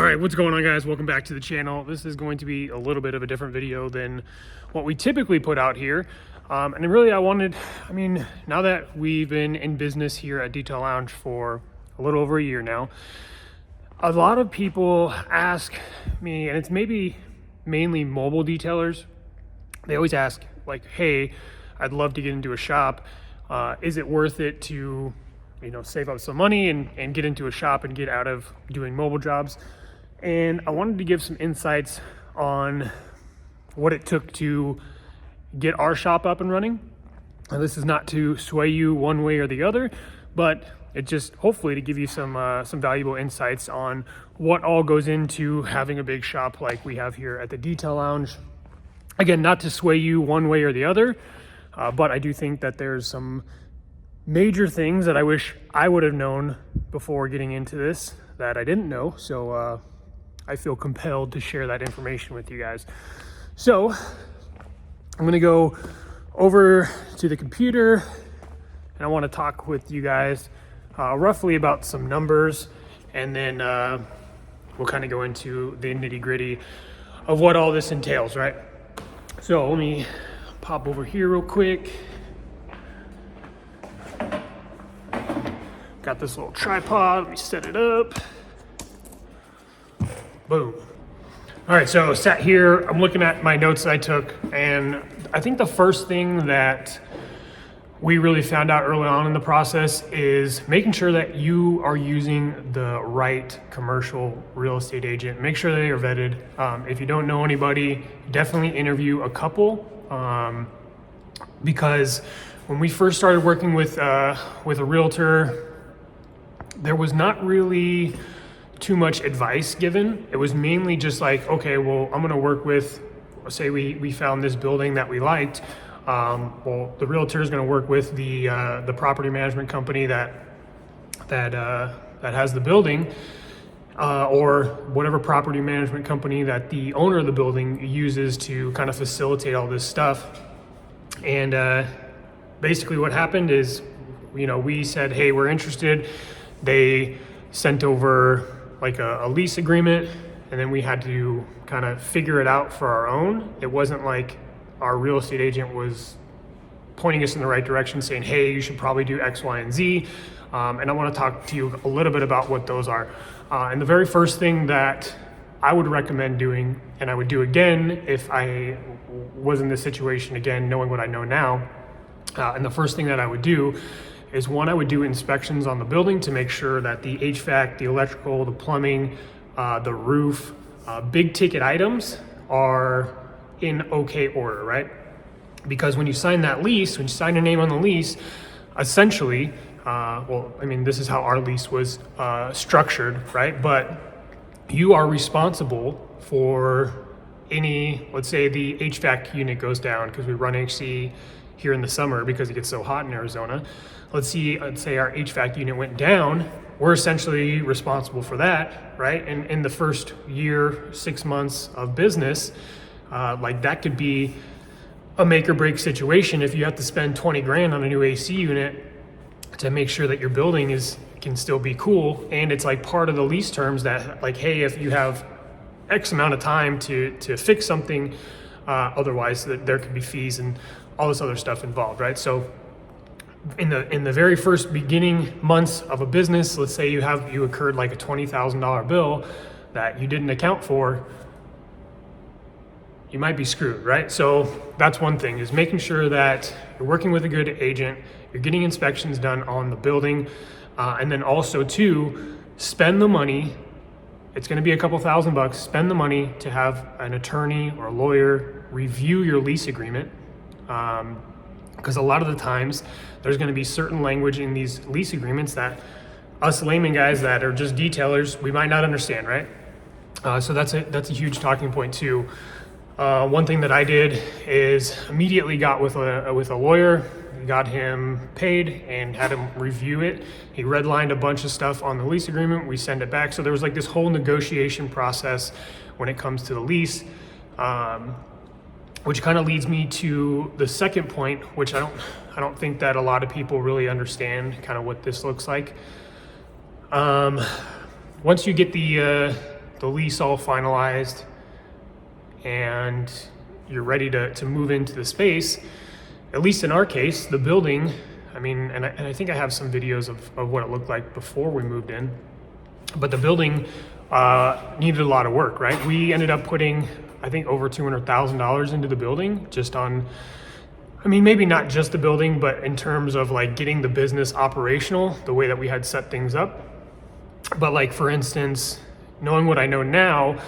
right, what's going on, guys? Welcome back to the channel. This is going to be a little bit of a different video than what we typically put out here. And really now that we've been in business here at Detail Lounge for a little over a year now, a lot of people ask me, and it's maybe mainly mobile detailers, they always ask like, hey, I'd love to get into a shop. Is it worth it to save up some money and get into a shop and get out of doing mobile jobs? And I wanted to give some insights on what it took to get our shop up and running. Now, this is not to sway you one way or the other, but it just hopefully to give you some valuable insights on what all goes into having a big shop like we have here at the Detail Lounge. Again, not to sway you one way or the other, but I do think that there's some major things that I wish I would have known before getting into this that I didn't know. So I feel compelled to share that information with you guys. So I'm gonna go over to the computer and I want to talk with you guys roughly about some numbers, and then we'll kind of go into the nitty-gritty of what all this entails, right? So let me pop over here real quick. Got this little tripod, let me set it up. Boom. All right, so sat here, I'm looking at my notes that I took, and I think the first thing that we really found out early on in the process is making sure that you are using the right commercial real estate agent. Make sure they are vetted. If you don't know anybody, definitely interview a couple, because when we first started working with a realtor, there was not really too much advice given. It was mainly just like, okay, well, I'm gonna work with, say we found this building that we liked. Well, the realtor is gonna work with the property management company that has the building, or whatever property management company that the owner of the building uses to kind of facilitate all this stuff. And basically what happened is, we said, hey, we're interested. They sent over like a lease agreement, and then we had to kind of figure it out for our own. It wasn't like our real estate agent was pointing us in the right direction, saying, hey, you should probably do X, Y, and Z. And I want to talk to you a little bit about what those are. And the very first thing that I would recommend doing, and I would do again if I was in this situation again, knowing what I know now, and the first thing that I would do is, one, I would do inspections on the building to make sure that the HVAC, the electrical, the plumbing, the roof, big ticket items are in okay order, right? Because when you sign that lease, when you sign your name on the lease, essentially, this is how our lease was structured, right? But you are responsible for any, let's say the HVAC unit goes down, because we run HC here in the summer because it gets so hot in Arizona. Let's say our HVAC unit went down, we're essentially responsible for that, right? And in the first year, 6 months of business, like that could be a make or break situation if you have to spend 20 grand on a new AC unit to make sure that your building can still be cool. And it's like part of the lease terms that, like, hey, if you have X amount of time to fix something, otherwise there could be fees and all this other stuff involved, right? So in the very first beginning months of a business, let's say you incurred like a $20,000 bill that you didn't account for, you might be screwed, right? So that's one thing, is making sure that you're working with a good agent, you're getting inspections done on the building, and then also to spend the money. It's gonna be a couple $1,000, spend the money to have an attorney or a lawyer review your lease agreement. Because a lot of the times there's going to be certain language in these lease agreements that us layman guys that are just detailers, we might not understand, right? So that's a huge talking point too. One thing that I did is immediately got with a lawyer, got him paid and had him review it. He redlined a bunch of stuff on the lease agreement. We send it back. So there was like this whole negotiation process when it comes to the lease. Which kind of leads me to the second point, which I don't think that a lot of people really understand kind of what this looks like. Once you get the the lease all finalized and you're ready to move into the space, at least in our case, the building, I mean, and I think I have some videos of what it looked like before we moved in, but the building needed a lot of work, right? We ended up putting, I think, over $200,000 into the building, just on, I mean, maybe not just the building, but in terms of like getting the business operational, the way that we had set things up. But like, for instance, knowing what I know now,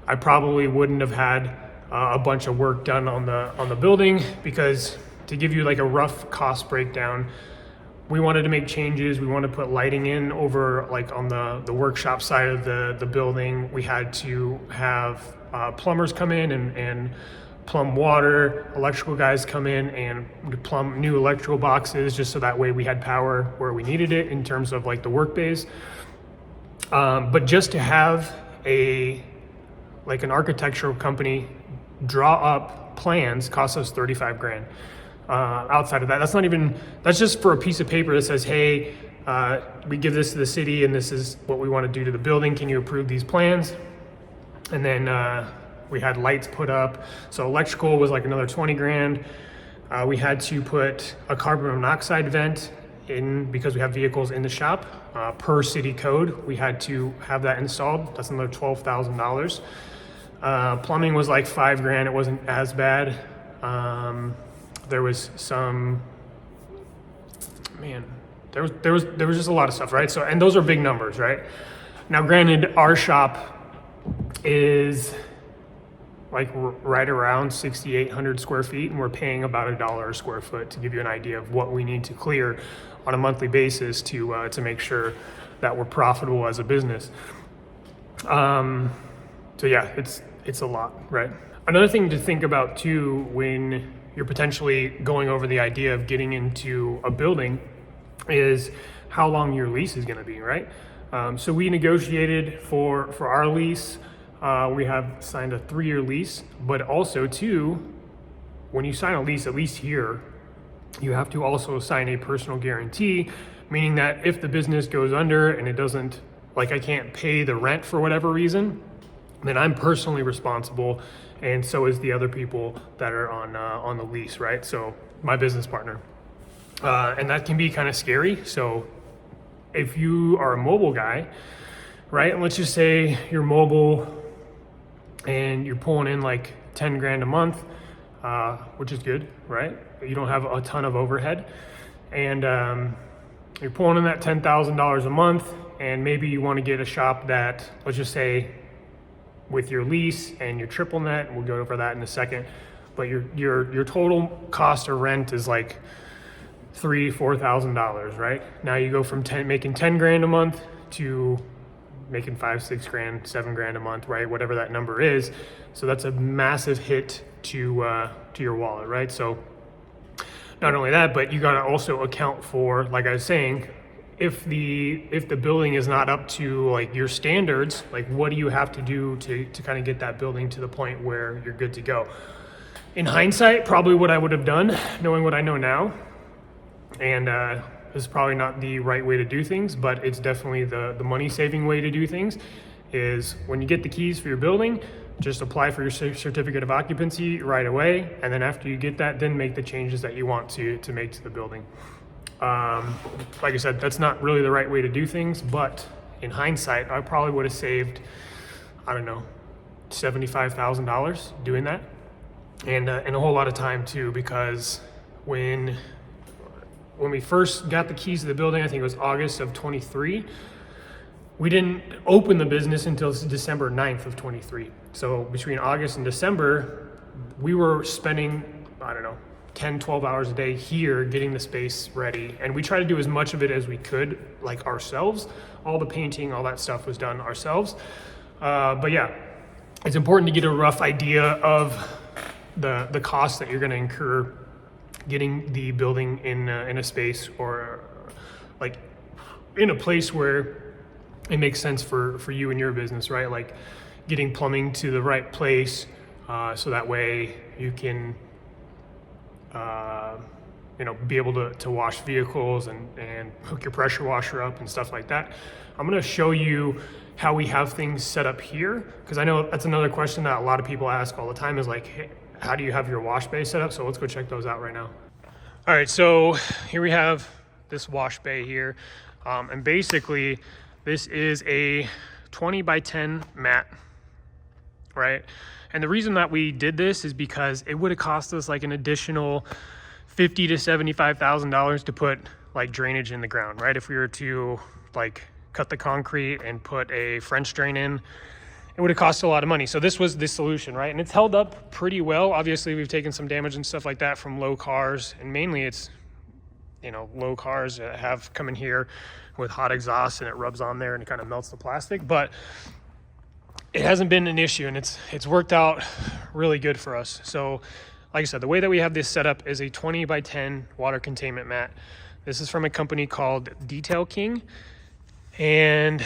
I probably wouldn't have had a bunch of work done on the building, because to give you like a rough cost breakdown, we wanted to make changes. We wanted to put lighting in over like on the workshop side of the building. We had to have plumbers come in and plumb water, electrical guys come in and plumb new electrical boxes, just so that way we had power where we needed it in terms of like the work bays. But just to have an architectural company draw up plans cost us 35 grand. Outside of that, that's just for a piece of paper that says, hey, we give this to the city and this is what we want to do to the building. Can you approve these plans? And then we had lights put up. So electrical was like another 20 grand. We had to put a carbon monoxide vent in because we have vehicles in the shop. Per city code, we had to have that installed. That's another $12,000. Plumbing was like 5 grand. It wasn't as bad. There was some, man, there was just a lot of stuff, right? So, and those are big numbers, right? Now, granted, our shop is like right around 6,800 square feet, and we're paying about $1 a square foot, to give you an idea of what we need to clear on a monthly basis to make sure that we're profitable as a business. So yeah, it's a lot, right? Another thing to think about too, when you're potentially going over the idea of getting into a building, is how long your lease is going to be, right? So we negotiated for our lease. We have signed a 3-year lease, but also too, when you sign a lease, at least here, you have to also sign a personal guarantee, meaning that if the business goes under and it doesn't, like I can't pay the rent for whatever reason, then I'm personally responsible, and so is the other people that are on the lease, right? So my business partner, and that can be kind of scary. So if you are a mobile guy, right, and let's just say you're mobile and you're pulling in like 10 grand a month, which is good, right? You don't have a ton of overhead, and you're pulling in that $10,000 a month, and maybe you want to get a shop that, let's just say, with your lease and your triple net, and we'll go over that in a second, but your total cost of rent is like $3,000-$4,000, right? Now you go from making 10 grand a month to making 5-6 grand, 7 grand a month, right? Whatever that number is. So that's a massive hit to your wallet, right? So not only that, but you got to also account for, like I was saying, if the building is not up to like your standards, like what do you have to do to kind of get that building to the point where you're good to go? In hindsight, probably what I would have done, knowing what I know now, and this is probably not the right way to do things, but it's definitely the money saving way to do things, is when you get the keys for your building, just apply for your certificate of occupancy right away, and then after you get that, then make the changes that you want to make to the building. Like I said, that's not really the right way to do things, but in hindsight, I probably would have saved, I don't know, $75,000 doing that, and a whole lot of time too, because when we first got the keys to the building, I think it was August of 23, we didn't open the business until December 9th of 23. So between August and December, we were spending, I don't know, 10, 12 hours a day here getting the space ready. And we try to do as much of it as we could, like ourselves. All the painting, all that stuff was done ourselves. But yeah, it's important to get a rough idea of the costs that you're gonna incur getting the building in a space, or like in a place where it makes sense for you and your business, right? Like getting plumbing to the right place, so that way you can be able to wash vehicles and hook your pressure washer up and stuff like that. I'm going to show you how we have things set up here, because I know that's another question that a lot of people ask all the time is like, hey, how do you have your wash bay set up? So let's go check those out right now. All right, so here we have this wash bay here. And basically this is a 20 by 10 mat, right? And the reason that we did this is because it would have cost us like an additional $50,000 to $75,000 to put like drainage in the ground, right? If we were to like cut the concrete and put a French drain in, it would have cost a lot of money. So this was the solution, right? And it's held up pretty well. Obviously we've taken some damage and stuff like that from low cars, and mainly it's, you know, low cars that have come in here with hot exhaust and it rubs on there and it kind of melts the plastic, but it hasn't been an issue, and it's worked out really good for us. So like I said, the way that we have this set up is a 20 by 10 water containment mat. This is from a company called Detail King, and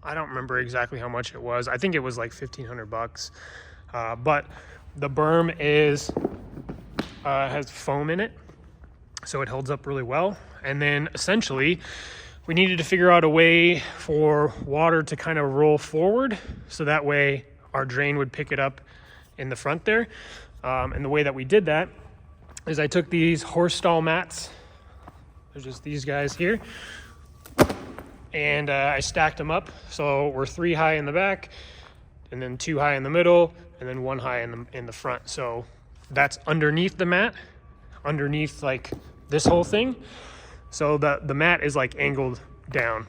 I don't remember exactly how much it was. I think it was like $1,500, but the berm has foam in it, so it holds up really well. And then essentially we needed to figure out a way for water to kind of roll forward, so that way our drain would pick it up in the front there. And the way that we did that is I took these horse stall mats, they're just these guys here, and I stacked them up. So we're 3 high in the back, and then 2 high in the middle, and then 1 high in the front. So that's underneath the mat, underneath like this whole thing. So the mat is like angled down.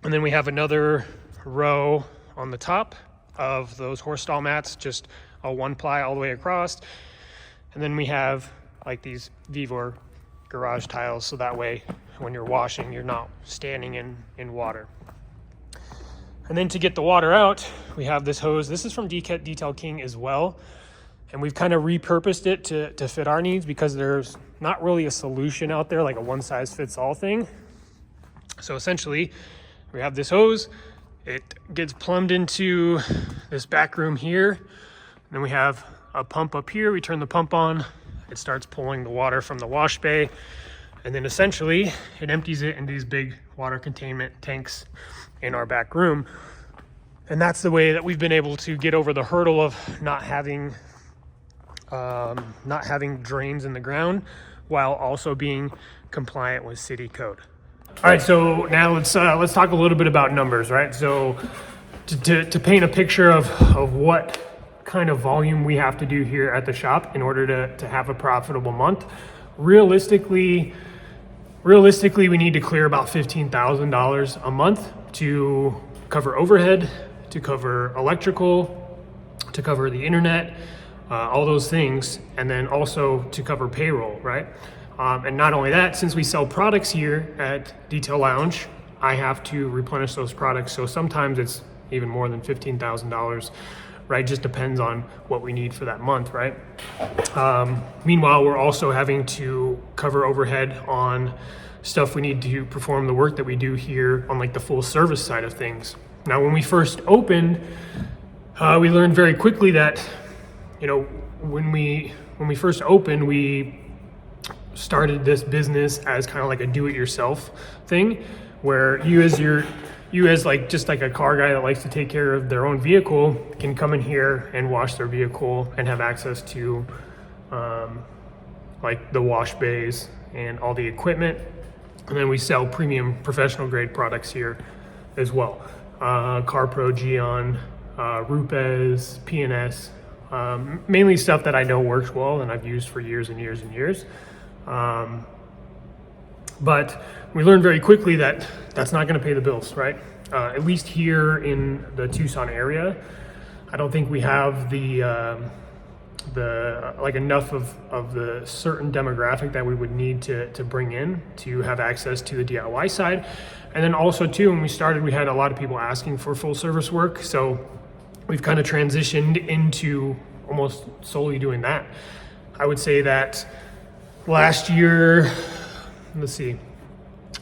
And then we have another row on the top of those horse stall mats, just a 1-ply all the way across. And then we have like these Vivor garage tiles, so that way when you're washing, you're not standing in water. And then to get the water out, we have this hose. This is from Detail King as well. And we've kind of repurposed it to fit our needs, because there's not really a solution out there, like a one-size-fits-all thing. So essentially, we have this hose. It gets plumbed into this back room here. And then we have a pump up here. We turn the pump on. It starts pulling the water from the wash bay. And then essentially, it empties it in these big water containment tanks in our back room. And that's the way that we've been able to get over the hurdle of not having drains in the ground, while also being compliant with city code. All right, so now let's talk a little bit about numbers, right? So to paint a picture of what kind of volume we have to do here at the shop in order to have a profitable month, realistically we need to clear about $15,000 a month to cover overhead, to cover electrical, to cover the internet, all those things, and then also to cover payroll, right? And not only that, since we sell products here at Detail Lounge, I have to replenish those products. So sometimes it's even more than $15,000, right? Just depends on what we need for that month, right? Meanwhile, we're also having to cover overhead on stuff we need to perform the work that we do here on like the full service side of things. Now, when we first opened, we learned very quickly that, you know, when we first opened, we started this business as kind of like a do-it-yourself thing, where you as like just like a car guy that likes to take care of their own vehicle can come in here and wash their vehicle and have access to like the wash bays and all the equipment. And then we sell premium professional grade products here as well. CarPro, Geon, Rupes, PNS, mainly stuff that I know works well and I've used for years and years and years. But we learned very quickly that that's not going to pay the bills, right? At least here in the Tucson area, I don't think we have the like enough of the certain demographic that we would need to bring in to have access to the DIY side. And then also too, when we started, we had a lot of people asking for full service work. So we've kind of transitioned into almost solely doing that. I would say that last year we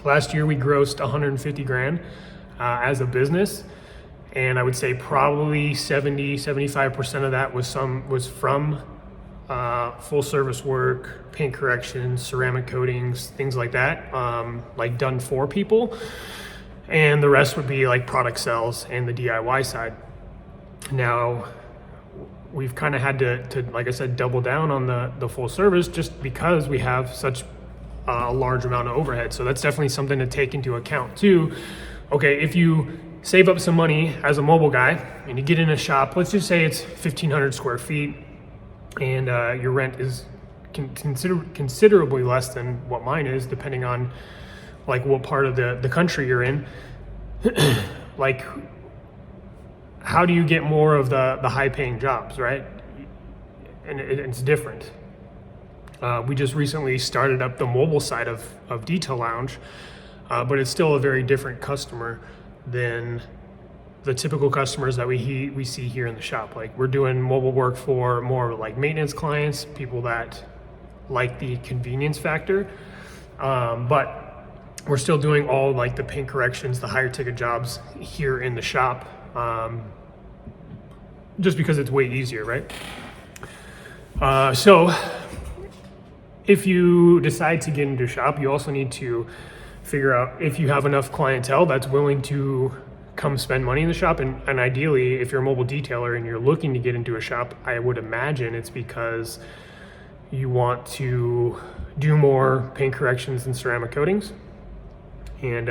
grossed 150 grand as a business. And I would say probably 75% of that was from full service work, paint corrections, ceramic coatings, things like that, like done for people. and the rest would be like product sales and the DIY side. Now, we've kind of had to, like I said, double down on the full service just because we have such a large amount of overhead. So that's definitely something to take into account too. Okay, if you save up some money as a mobile guy and you get in a shop, let's just say it's 1,500 square feet and your rent is considerably less than what mine is, depending on like what part of the country you're in. Like, how do you get more of the high paying jobs, right? And it's different. We just recently started up the mobile side of Detail Lounge, but it's still a very different customer than the typical customers that we see here in the shop. Like, we're doing mobile work for more like maintenance clients, people that like the convenience factor, but we're still doing all like the paint corrections, the higher ticket jobs here in the shop, just because it's way easier, right? So if you decide to get into a shop, you also need to figure out if you have enough clientele that's willing to come spend money in the shop. And ideally, if you're a mobile detailer and you're looking to get into a shop, I would imagine it's because you want to do more paint corrections and ceramic coatings. And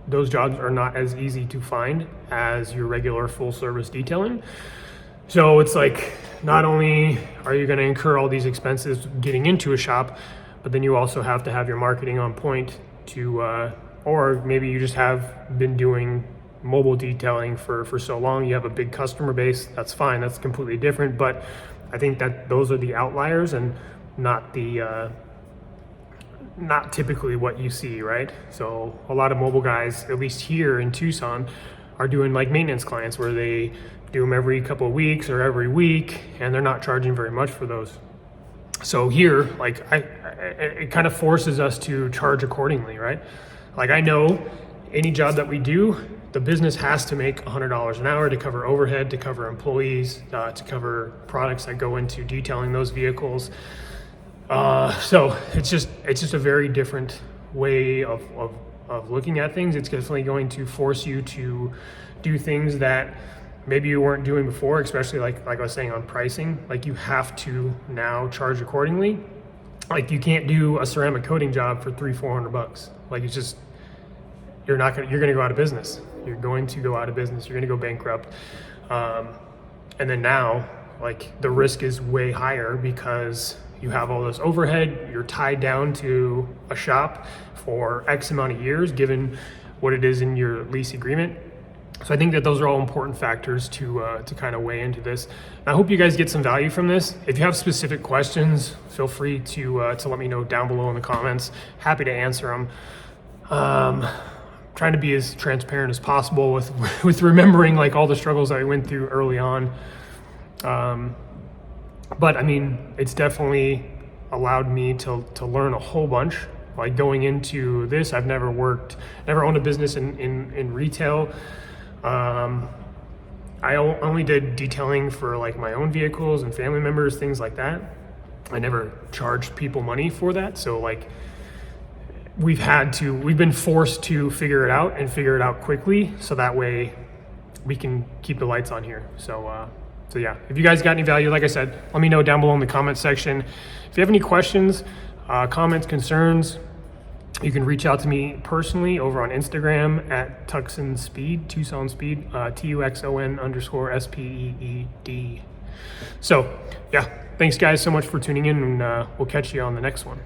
those jobs are not as easy to find as your regular full service detailing. So it's like, not only are you going to incur all these expenses getting into a shop, but then you also have to have your marketing on point to, or maybe you just have been doing mobile detailing for so long, you have a big customer base. That's fine, that's completely different. But I think that those are the outliers and not the not typically what you see, right? So a lot of mobile guys, at least here in Tucson, are doing like maintenance clients where they do them every couple of weeks or every week, and they're not charging very much for those. So here, like, it kind of forces us to charge accordingly, right? Like, I know any job that we do, the business has to make $100 an hour to cover overhead, to cover employees, to cover products that go into detailing those vehicles. So it's just a very different way of looking at things. It's definitely going to force you to do things that maybe you weren't doing before, especially like I was saying on pricing. Like, you have to now charge accordingly. Like, you can't do a ceramic coating job for $300-400. Like, it's just, you're going to go out of business. You're going to go out of business. You're going to go bankrupt. And then now, like, the risk is way higher because you have all this overhead. You're tied down to a shop for X amount of years, given what it is in your lease agreement. So I think that those are all important factors to kind of weigh into this. And I hope you guys get some value from this. If you have specific questions, feel free to let me know down below in the comments. Happy to answer them. Trying to be as transparent as possible with remembering like all the struggles I went through early on. But I mean, it's definitely allowed me to learn a whole bunch. Like, going into this, I've never owned a business in retail. I only did detailing for like my own vehicles and family members, things like that. I never charged people money for that. So like, we've been forced to figure it out and figure it out quickly, so that way we can keep the lights on here. So yeah, if you guys got any value, like I said, let me know down below in the comment section. If you have any questions, comments, concerns, you can reach out to me personally over on Instagram at Tucson Speed, Tucson Speed, TUXON_SPEED. So yeah, thanks guys so much for tuning in, and we'll catch you on the next one.